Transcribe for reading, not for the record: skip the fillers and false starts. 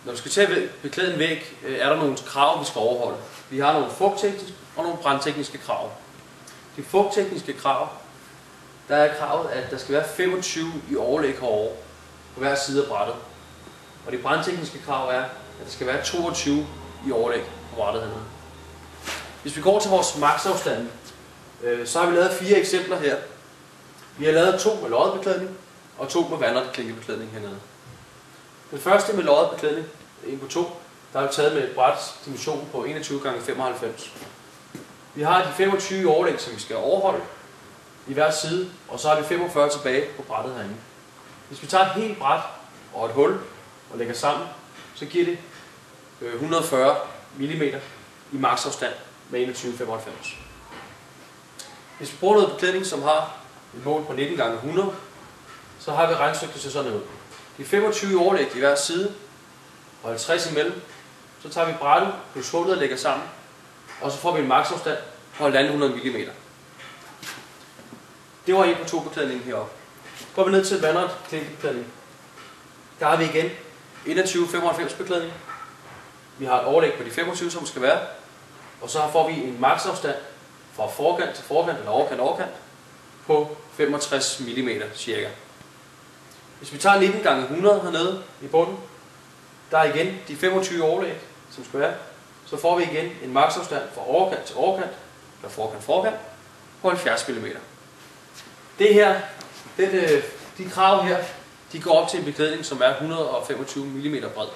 Når du skal til at beklæde en væg, er der nogle krav, vi skal overholde. Vi har nogle fugttekniske og nogle brandtekniske krav. De fugttekniske krav, der er kravet, at der skal være 25 i overlæg herovre på hver side af brættet. Og de brandtekniske krav er, at der skal være 22 i overlæg på brættet hernede. Hvis vi går til vores maksafstand, så har vi lavet 4 eksempler her. Vi har lavet 2 med loddebeklædning og 2 med vandretklinkebeklædning hernede. Den første med loddebeklædning, 1 på 2, der er vi taget med et bræts dimension på 21 x 95. Vi har de 25 i overlæg, som vi skal overholde i hver side, og så har vi 45 tilbage på brættet herinde. Hvis vi tager et helt bræt og et hul og lægger sammen, så giver det 140 mm i maksafstand med 21,95. Hvis vi bruger noget beklædning, som har et mål på 19 x 100, så har vi regnstykket til sådan ud. De 25 i overlæg i hver side og 50 imellem, så tager vi brættet plus hullet og lægger sammen, og så får vi en maksafstand på 1,5 mm. Det var 1 på 2 beklædningen heroppe. Går vi ned til vandretklinkebeklædning. Der har vi igen 21,95 beklædning. Vi har et overlæg på de 25, som skal være, og så får vi en maksafstand fra forkant til forkant eller overkant på 65 mm cirka. Hvis vi tager 19 x 100 hernede i bunden, der er igen de 25 overlæg, som skal være, så får vi igen en maksafstand fra overkant til overkant eller forkant på 70 mm. Det her, de krav her, de går op til en beklædning, som er 125 mm bred.